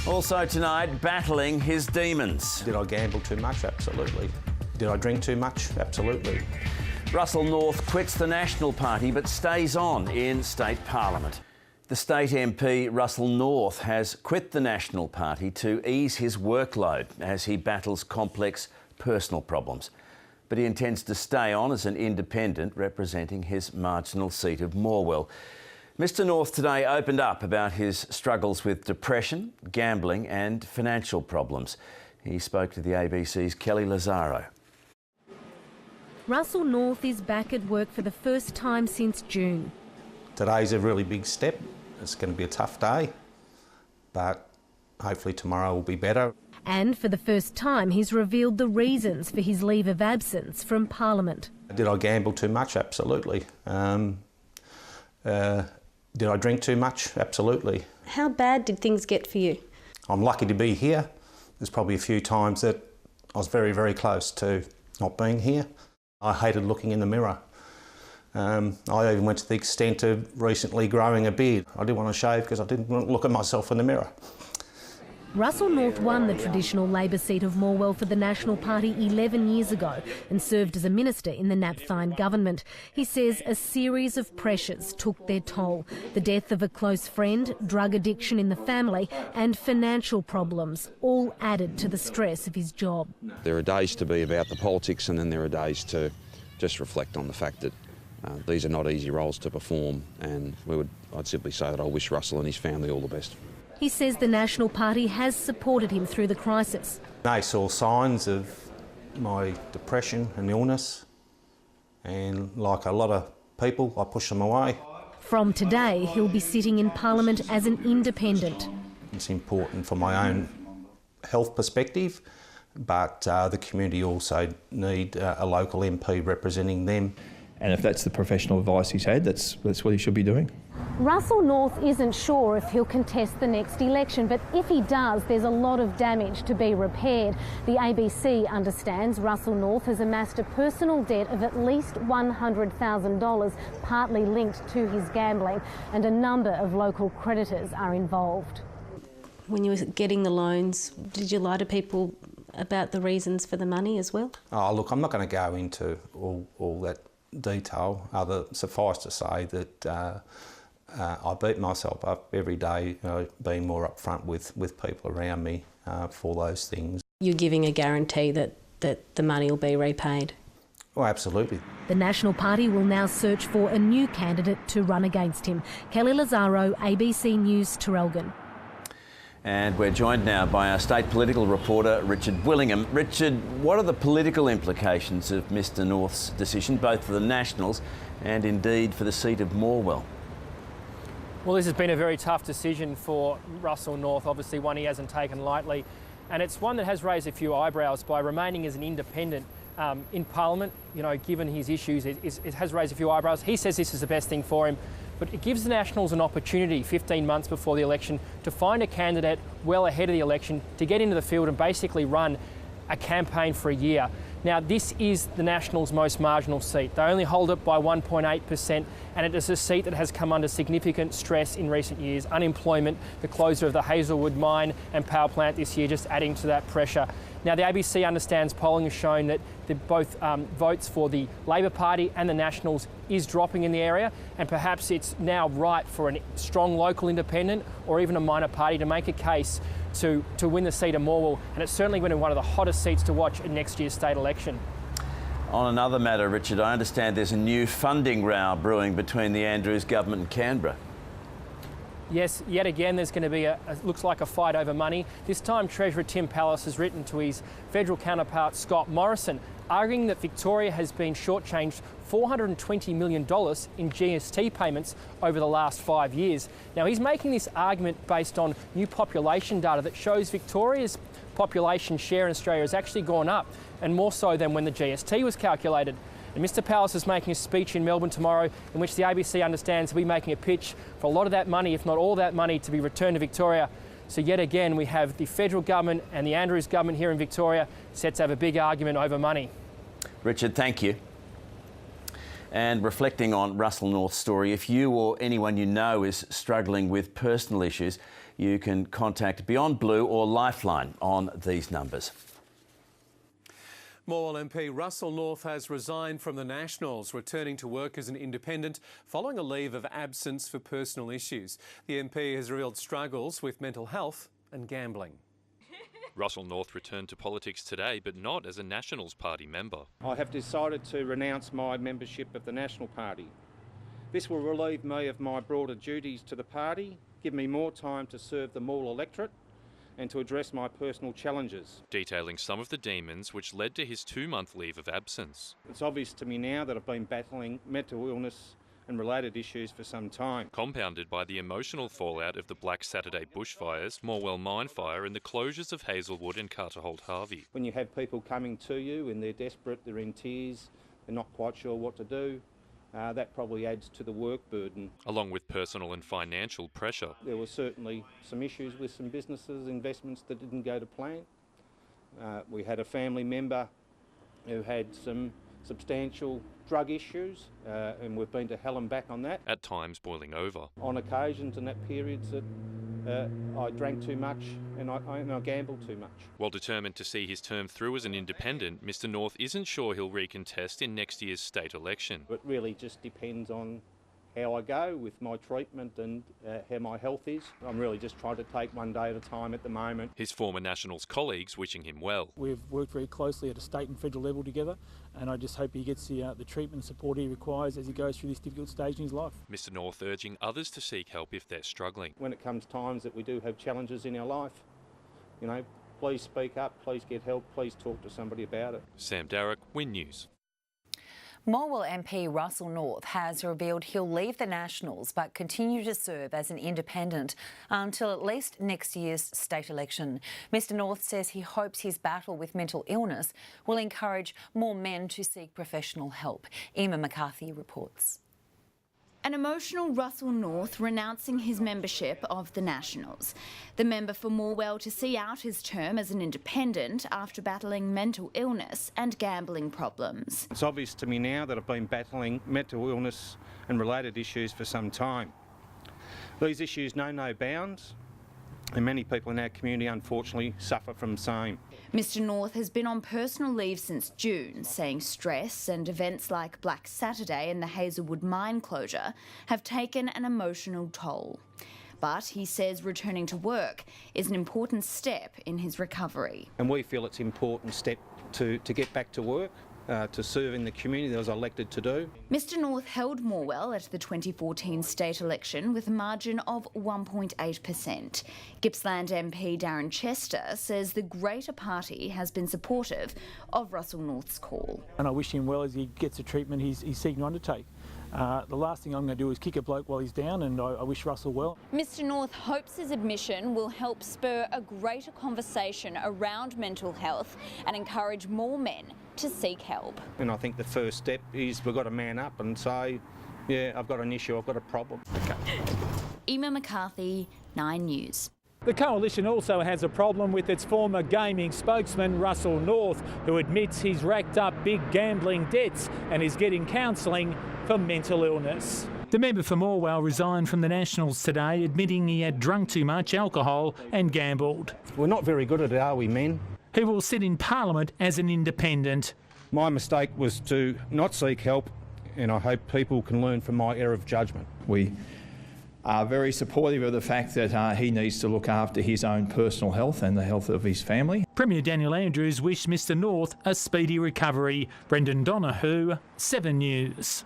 Also tonight, battling his demons. Did I gamble too much? Absolutely. Did I drink too much? Absolutely. Russell Northe quits the National Party but stays on in State Parliament. The State MP Russell Northe has quit the National Party to ease his workload as he battles complex personal problems. But he intends to stay on as an independent representing his marginal seat of Morwell. Mr Northe today opened up about his struggles with depression, gambling and financial problems. He spoke to the ABC's Kelly Lazaro. Russell Northe is back at work for the first time since June. Today's a really big step. It's going to be a tough day, but hopefully tomorrow will be better. And for the first time, he's revealed the reasons for his leave of absence from Parliament. Did I gamble too much? Absolutely. Did I drink too much? Absolutely. How bad did things get for you? I'm lucky to be here. There's probably a few times that I was very, very close to not being here. I hated looking in the mirror. I even went to the extent of recently growing a beard. I didn't want to shave because I didn't want to look at myself in the mirror. Russell Northe won the traditional Labor seat of Morwell for the National Party 11 years ago and served as a minister in the Napthine government. He says a series of pressures took their toll. The death of a close friend, drug addiction in the family and financial problems all added to the stress of his job. There are days to be about the politics and then there are days to just reflect on the fact that these are not easy roles to perform, and I'd simply say that I wish Russell and his family all the best. He says the National Party has supported him through the crisis. They saw signs of my depression and illness, and like a lot of people, I pushed them away. From today, he'll be sitting in Parliament as an independent. It's important for my own health perspective, but the community also need a local MP representing them. And if that's the professional advice he's had, that's what he should be doing. Russell Northe isn't sure if he'll contest the next election, but if he does, there's a lot of damage to be repaired. The ABC understands Russell Northe has amassed a personal debt of at least $100,000, partly linked to his gambling, and a number of local creditors are involved. When you were getting the loans, did you lie to people about the reasons for the money as well? Oh, look, I'm not going to go into all that detail, suffice to say that I beat myself up every day, being more upfront with people around me for those things. You're giving a guarantee that the money will be repaid? Oh, absolutely. The National Party will now search for a new candidate to run against him. Kelly Lazaro, ABC News, Traralgon. And we're joined now by our state political reporter, Richard Willingham. Richard, what are the political implications of Mr Northe's decision, both for the Nationals and indeed for the seat of Morwell? Well, this has been a very tough decision for Russell Northe, obviously one he hasn't taken lightly, and it's one that has raised a few eyebrows by remaining as an independent in Parliament. You know, given his issues, it has raised a few eyebrows. He says this is the best thing for him, but it gives the Nationals an opportunity 15 months before the election to find a candidate well ahead of the election to get into the field and basically run a campaign for a year. Now, this is the Nationals' most marginal seat. They only hold it by 1.8%, and it is a seat that has come under significant stress in recent years. Unemployment, the closure of the Hazelwood mine and power plant this year just adding to that pressure. Now, the ABC understands polling has shown that both votes for the Labor Party and the Nationals is dropping in the area, and perhaps it's now right for a strong local independent or even a minor party to make a case to win the seat of Morwell, and it's certainly going to be one of the hottest seats to watch in next year's state election. On another matter, Richard, I understand there's a new funding row brewing between the Andrews government and Canberra. Yes, yet again there's going to be looks like a fight over money. This time Treasurer Tim Pallas has written to his federal counterpart Scott Morrison, arguing that Victoria has been shortchanged $420 million in GST payments over the last 5 years. Now, he's making this argument based on new population data that shows Victoria's population share in Australia has actually gone up, and more so than when the GST was calculated. And Mr Pallas is making a speech in Melbourne tomorrow in which the ABC understands he'll be making a pitch for a lot of that money, if not all that money, to be returned to Victoria. So yet again, we have the federal government and the Andrews government here in Victoria set to have a big argument over money. Richard, thank you. And reflecting on Russell Northe's story, if you or anyone you know is struggling with personal issues, You can contact Beyond Blue or Lifeline on these numbers. Morwell MP Russell Northe has resigned from the Nationals, returning to work as an independent following a leave of absence for personal issues. The MP has revealed struggles with mental health and gambling. Russell Northe returned to politics today, but not as a Nationals Party member. I have decided to renounce my membership of the National Party. This will relieve me of my broader duties to the party, give me more time to serve the Morwell electorate and to address my personal challenges. Detailing some of the demons which led to his 2-month leave of absence. It's obvious to me now that I've been battling mental illness and related issues for some time. Compounded by the emotional fallout of the Black Saturday bushfires, Morwell mine fire and the closures of Hazelwood and Carterholt Harvey. When you have people coming to you and they're desperate, they're in tears, they're not quite sure what to do, that probably adds to the work burden. Along with personal and financial pressure. There were certainly some issues with some businesses, investments that didn't go to plan. We had a family member who had some substantial drug issues, and we've been to hell and back on that. At times boiling over. On occasions and at periods that I drank too much and I gambled too much. While determined to see his term through as an independent, Mr Northe isn't sure he'll recontest in next year's state election. It really just depends on how I go with my treatment and how my health is. I'm really just trying to take one day at a time at the moment. His former Nationals colleagues wishing him well. We've worked very closely at a state and federal level together, and I just hope he gets the treatment and support he requires as he goes through this difficult stage in his life. Mr Northe urging others to seek help if they're struggling. When it comes times that we do have challenges in our life, you know, please speak up, please get help, please talk to somebody about it. Sam Darroch, Win News. Morwell MP Russell Northe has revealed he'll leave the Nationals but continue to serve as an independent until at least next year's state election. Mr Northe says he hopes his battle with mental illness will encourage more men to seek professional help. Emma McCarthy reports. An emotional Russell Northe renouncing his membership of the Nationals. The member for Morwell to see out his term as an independent after battling mental illness and gambling problems. It's obvious to me now that I've been battling mental illness and related issues for some time. These issues know no bounds, and many people in our community unfortunately suffer from the same. Mr Northe has been on personal leave since June, saying stress and events like Black Saturday and the Hazelwood mine closure have taken an emotional toll. But he says returning to work is an important step in his recovery. And we feel it's an important step to get back to work, to serve in the community that I was elected to do. Mr Northe held Morwell at the 2014 state election with a margin of 1.8%. Gippsland MP Darren Chester says the Greater Party has been supportive of Russell Northe's call. And I wish him well as he gets the treatment he's seeking to undertake. The last thing I'm going to do is kick a bloke while he's down, and I wish Russell well. Mr Northe hopes his admission will help spur a greater conversation around mental health and encourage more men to seek help. And I think the first step is we've got to man up and say, yeah, I've got an issue, I've got a problem. Okay. Emma McCarthy, 9 News. The Coalition also has a problem with its former gaming spokesman, Russell Northe, who admits he's racked up big gambling debts and is getting counselling for mental illness. The member for Morwell resigned from the Nationals today, admitting he had drunk too much alcohol and gambled. We're not very good at it, are we, men? He will sit in Parliament as an independent. My mistake was to not seek help, and I hope people can learn from my error of judgment. We are very supportive of the fact that he needs to look after his own personal health and the health of his family. Premier Daniel Andrews wished Mr Northe a speedy recovery. Brendan Donahue, 7 News.